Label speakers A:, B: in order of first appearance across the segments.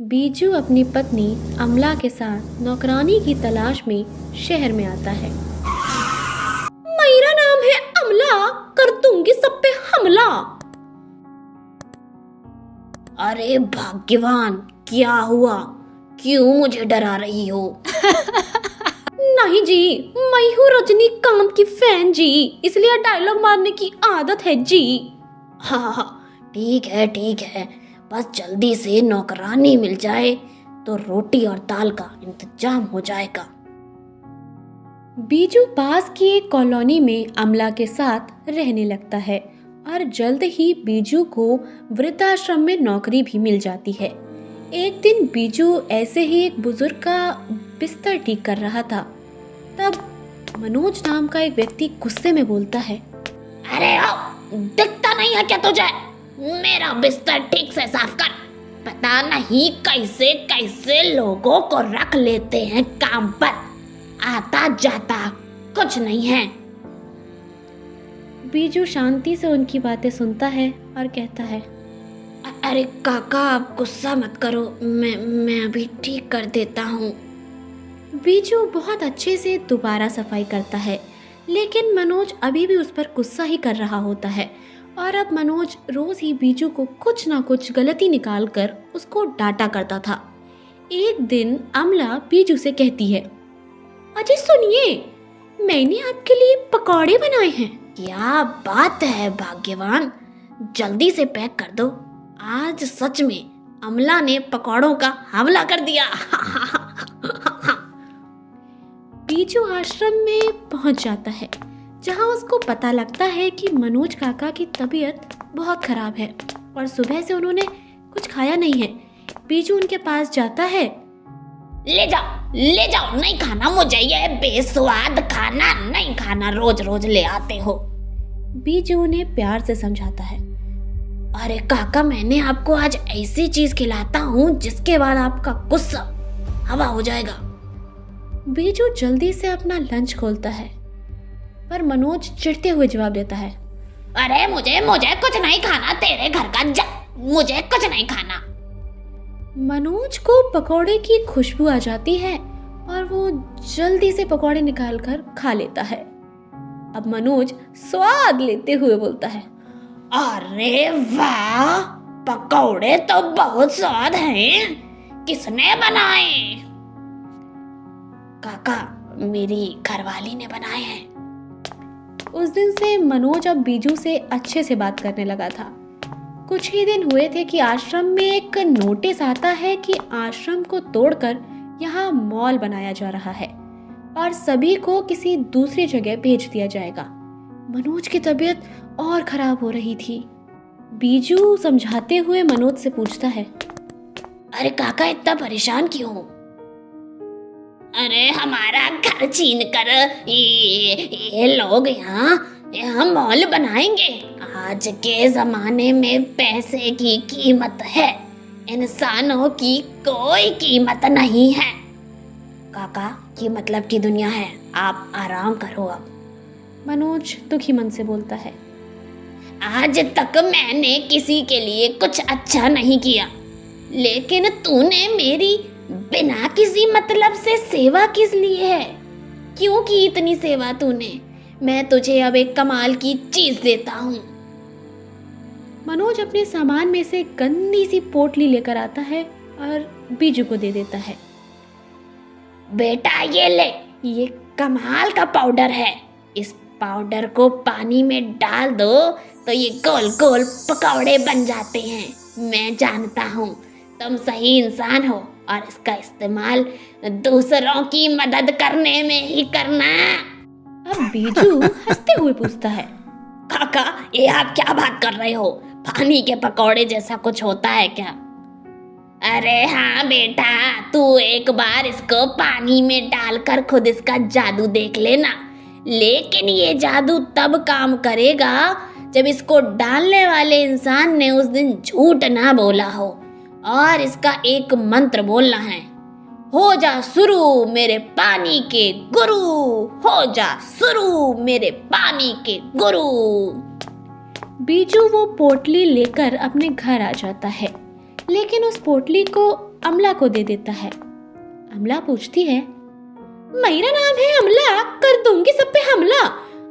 A: बीजू अपनी पत्नी अमला के साथ नौकरानी की तलाश में शहर में आता है। मेरा नाम है अमला, कर दूंगी सब पे हमला।
B: अरे भाग्यवान, क्या हुआ? क्यों मुझे डरा रही हो?
A: नहीं जी, मैं हूँ रजनीकांत की फैन जी, इसलिए डायलॉग मारने की आदत है जी।
B: हाँ, ठीक है, बस जल्दी से नौकरानी मिल जाए तो रोटी और दाल का इंतजाम हो जाएगा।
A: बीजू पास की एक कॉलोनी में अमला के साथ रहने लगता है और जल्द ही बीजू को वृद्धाश्रम में नौकरी भी मिल जाती है। एक दिन बीजू ऐसे ही एक बुजुर्ग का बिस्तर ठीक कर रहा था, तब मनोज नाम का एक व्यक्ति गुस्से में बोलता है,
B: अरे ओ, दिखता नहीं है क्या तुझे? मेरा बिस्तर ठीक से साफ कर। पता नहीं कैसे कैसे लोगों को रख लेते हैं काम पर, आता जाता कुछ नहीं है।
A: बीजू शांति से उनकी बातें सुनता है और कहता है,
B: अरे काका, आप गुस्सा मत करो, मैं अभी ठीक कर देता हूँ।
A: बीजू बहुत अच्छे से दोबारा सफाई करता है, लेकिन मनोज अभी भी उस पर गुस्सा ही कर रहा होता है और अब मनोज रोज ही बीजू को कुछ ना कुछ गलती निकाल कर उसको डांटा करता था। एक दिन अमला बीजू से कहती है, अजय सुनिए, मैंने आपके लिए पकौड़े बनाए हैं।
B: क्या बात है भाग्यवान, जल्दी से पैक कर दो। आज सच में अमला ने पकौड़ों का हमला कर दिया।
A: बीजू आश्रम में पहुंच जाता है, जहां उसको पता लगता है कि मनोज काका की तबीयत बहुत खराब है और सुबह से उन्होंने कुछ खाया नहीं है। बीजू उनके पास जाता है।
B: ले जाओ, नहीं खाना मुझे, ये बेस्वाद खाना नहीं खाना, रोज रोज ले आते हो।
A: बीजू उन्हें प्यार से समझाता है,
B: अरे काका, मैंने आपको आज ऐसी चीज खिलाता हूँ जिसके बाद आपका गुस्सा हवा हो जाएगा।
A: बीजू जल्दी से अपना लंच खोलता है, पर मनोज चिढ़ते हुए जवाब देता है,
B: अरे मुझे कुछ नहीं खाना, तेरे घर का मुझे कुछ नहीं खाना।
A: मनोज को पकौड़े की खुशबू आ जाती है और वो जल्दी से पकौड़े निकालकर खा लेता है। अब मनोज स्वाद लेते हुए बोलता है,
B: अरे वाह, पकौड़े तो बहुत स्वाद हैं, किसने बनाए? काका, मेरी घरवाली ने बनाए हैं।
A: उस दिन से मनोज अब बीजू से अच्छे से बात करने लगा था। कुछ ही दिन हुए थे कि आश्रम में एक नोटिस आता है कि आश्रम को तोड़कर यहाँ मॉल बनाया जा रहा है और सभी को किसी दूसरी जगह भेज दिया जाएगा। मनोज की तबीयत और खराब हो रही थी। बीजू समझाते हुए मनोज से पूछता है,
B: अरे काका, इतना परेशान क्यों हो? अरे हमारा घर छीन कर ये लोग यहाँ मॉल बनाएंगे। आज के जमाने में पैसे की कीमत है, इंसानों की कोई कीमत नहीं है। काका, ये मतलब की दुनिया है, आप आराम करो अब।
A: मनोज दुखी मन से बोलता है,
B: आज तक मैंने किसी के लिए कुछ अच्छा नहीं किया, लेकिन तूने मेरी बिना किसी मतलब से सेवा किस लिए है? क्यों की इतनी सेवा तूने? मैं तुझे अब एक कमाल की चीज देता हूँ।
A: मनोज अपने सामान में से गंदी सी पोटली लेकर आता है और बीजू को दे देता है।
B: बेटा ये ले, ये कमाल का पाउडर है। इस पाउडर को पानी में डाल दो तो ये गोल गोल पकौड़े बन जाते हैं। मैं जानता हूँ तुम सही इंसान हो और इसका इस्तेमाल दूसरों की मदद करने में ही करना।
A: अब बीजू हंसते हुए पूछता है,
B: काका, ये आप क्या बात कर रहे हो? पानी के पकौड़े जैसा कुछ होता है क्या? अरे हाँ बेटा, तू एक बार इसको पानी में डालकर खुद इसका जादू देख लेना। लेकिन ये जादू तब काम करेगा जब इसको डालने वाले इंसान ने उस दिन झूठ ना बोला हो और इसका एक मंत्र बोलना है, हो जा शुरू मेरे पानी के गुरु, हो जा शुरू मेरे पानी के गुरु।
A: बीजू वो पोटली लेकर अपने घर आ जाता है, लेकिन उस पोटली को अमला को दे देता है। अमला पूछती है, मेरा नाम है अमला, कर दूंगी सब पे हमला।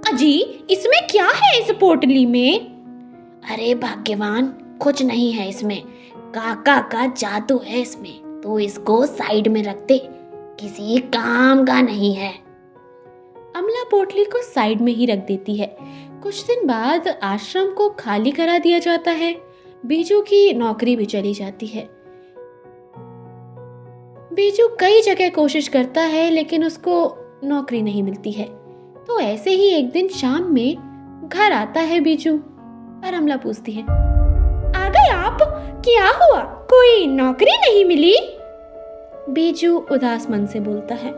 A: अजी इसमें क्या है इस पोटली में?
B: अरे भाग्यवान, कुछ नहीं है इसमें, काका का जादू है इसमें, तो इसको साइड में रख दे, किसी काम का नहीं है।
A: अमला पोटली को साइड में ही रख देती है। कुछ दिन बाद आश्रम को खाली करा दिया जाता है। बीजू की नौकरी भी चली जाती है। बीजू कई जगह कोशिश करता है लेकिन उसको नौकरी नहीं मिलती है। तो ऐसे ही एक दिन शाम में घर आता है बीजू और अमला पूछती है, आ गए आप? क्या हुआ, कोई नौकरी नहीं मिली? बीजू उदास मन से बोलता है,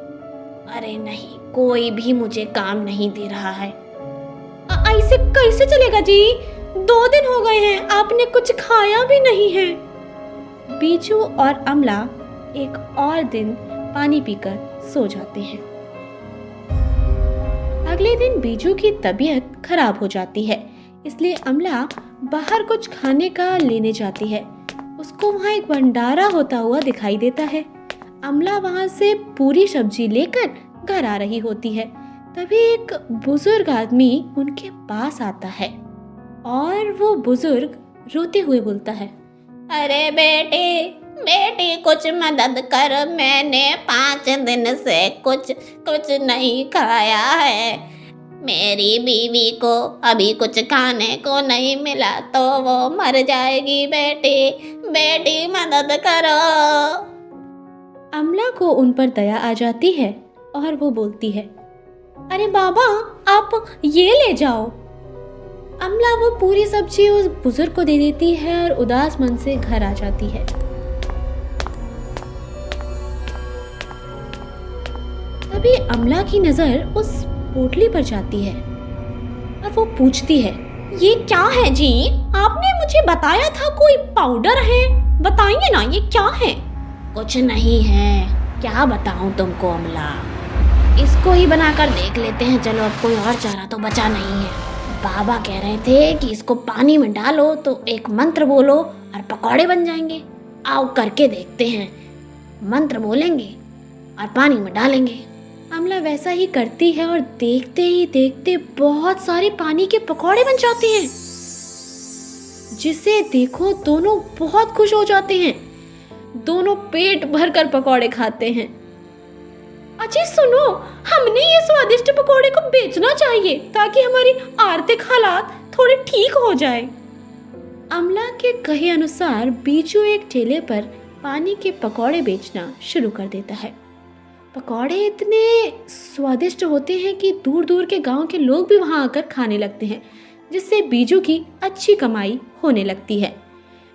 B: अरे नहीं, कोई भी मुझे काम नहीं दे रहा है।
A: ऐसे कैसे चलेगा जी? 2 दिन हो गए हैं, आपने कुछ खाया भी नहीं है। बीजू और अमला एक और दिन पानी पीकर सो जाते हैं। अगले दिन बीजू की तबीयत खराब हो जाती है, इसलिए अमला बाहर कुछ खाने का लेने जाती है। उसको वहाँ एक भंडारा होता हुआ दिखाई देता है। अमला वहाँ से पूरी सब्जी लेकर घर आ रही होती है। तभी एक बुजुर्ग आदमी उनके पास आता है और वो बुजुर्ग रोते हुए बोलता है,
B: अरे बेटी कुछ मदद कर, मैंने 5 दिन से कुछ नहीं खाया है। मेरी बीवी को अभी कुछ खाने को नहीं मिला तो वो मर जाएगी। बेटी मदद करो।
A: अमला को उन पर दया आ जाती है और वो बोलती है, अरे बाबा आप ये ले जाओ। अमला वो पूरी सब्जी उस बुजुर्ग को दे देती है और उदास मन से घर आ जाती है। तभी अमला की नजर उस पोटली पर जाती है और वो पूछती है, ये क्या है जी? आपने मुझे बताया था कोई पाउडर है, बताइए ना ये क्या है?
B: कुछ नहीं है, क्या बताऊं तुमको अमला, इसको ही बनाकर देख लेते हैं। चलो, अब कोई और चारा तो बचा नहीं है। बाबा कह रहे थे कि इसको पानी में डालो तो एक मंत्र बोलो और पकौड़े बन जाएंगे। आओ करके देखते हैं। मंत्र बोलेंगे और पानी में डालेंगे।
A: अमला वैसा ही करती है और देखते ही देखते बहुत सारे पानी के पकौड़े बन जाते हैं, जिसे देखो दोनों बहुत खुश हो जाते हैं। दोनों पेट भरकर पकौड़े खाते हैं। अजी सुनो, हमने ये स्वादिष्ट पकौड़े को बेचना चाहिए ताकि हमारी आर्थिक हालात थोड़े ठीक हो जाए। अमला के कहे अनुसार बीजू एक ठेले पर पानी के पकौड़े बेचना शुरू कर देता है। पकौड़े इतने स्वादिष्ट होते हैं कि दूर दूर के गांव के लोग भी वहां आकर खाने लगते हैं, जिससे बीजू की अच्छी कमाई होने लगती है।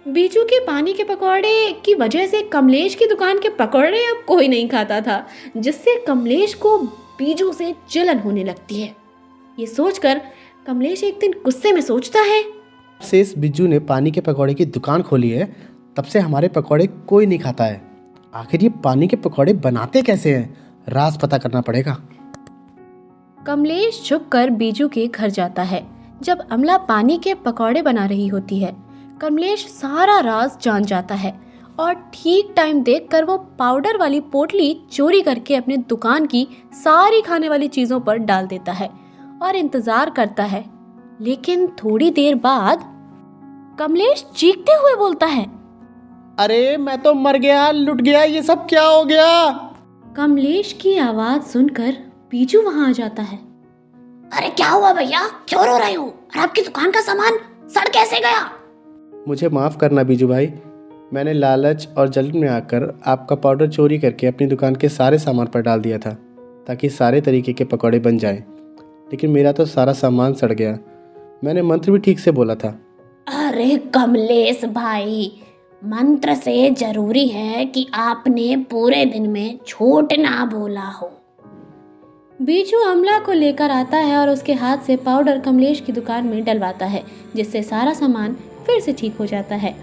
A: बीजू के पानी के पकौड़े की वजह से कमलेश की दुकान के पकौड़े अब कोई नहीं खाता था, जिससे कमलेश को बीजू से जलन होने लगती है। ये सोचकर कमलेश एक दिन गुस्से में सोचता है,
C: से इस बिज्जू ने पानी के पकौड़े की दुकान खोली है, तब से हमारे पकौड़े कोई नहीं खाता है। आखिर ये पानी के पकौड़े बनाते कैसे हैं? राज पता करना पड़ेगा।
A: कमलेश छुपकर बीजू के घर जाता है। जब अमला पानी के पकौड़े बना रही होती है, कमलेश सारा राज जान जाता है और ठीक टाइम देखकर वो पाउडर वाली पोटली चोरी करके अपने दुकान की सारी खाने वाली चीजों पर डाल देता है और इंतजार करता है। लेकिन थोड़ी देर बाद कमलेश चीखते हुए बोलता है,
C: अरे मैं तो मर गया, लुट गया, ये सब क्या हो गया?
A: कमलेश की आवाज सुनकर बीजू वहां आ जाता है।
B: अरे क्या हुआ भैया, क्यों रो रहे हो? और आपकी दुकान का सामान सड़ कैसे गया?
C: मुझे माफ़ करना बीजू भाई, मैंने लालच और जलन में आकर आपका पाउडर चोरी करके अपनी दुकान के सारे सामान पर डाल दिया था ताकि सारे तरीके के पकौड़े बन जाएं। लेकिन मेरा तो सारा सामान सड़ गया। मैंने मंत्र भी ठीक से बोला था।
B: अरे कमलेश भाई, मंत्र से जरूरी है कि आपने पूरे दिन में झूठ ना बोला हो।
A: बीजू अमला को लेकर आता है और उसके हाथ से पाउडर कमलेश की दुकान में डलवाता है, जिससे सारा सामान फिर से ठीक हो जाता है।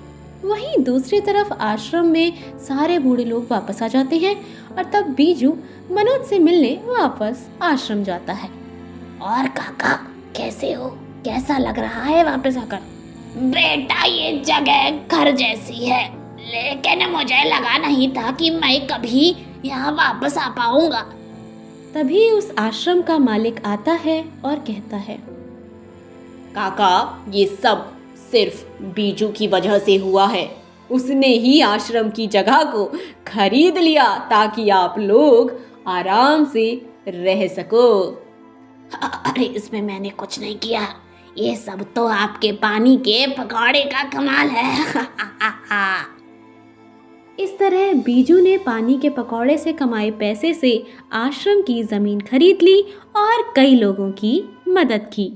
A: वहीं दूसरी तरफ आश्रम में सारे बूढ़े लोग वापस आ जाते हैं और तब बीजू मनोज से मिलने वापस आश्रम जाता है।
B: और काका कैसे हो? कैसा लग रहा है वापस आकर? बेटा ये जगह घर जैसी है, लेकिन मुझे लगा नहीं था कि मैं कभी यहाँ वापस आ पाऊंगा।
A: तभी उस आश्रम का मालिक आता है और कहता है,
D: काका, ये सब सिर्फ बीजू की वजह से हुआ है। उसने ही आश्रम की जगह को खरीद लिया ताकि आप लोग आराम से रह सको।
B: अरे इसमें मैंने कुछ नहीं किया, ये सब तो आपके पानी के पकौड़े का कमाल है।
A: इस तरह बीजू ने पानी के पकौड़े से कमाए पैसे से आश्रम की जमीन खरीद ली और कई लोगों की मदद की।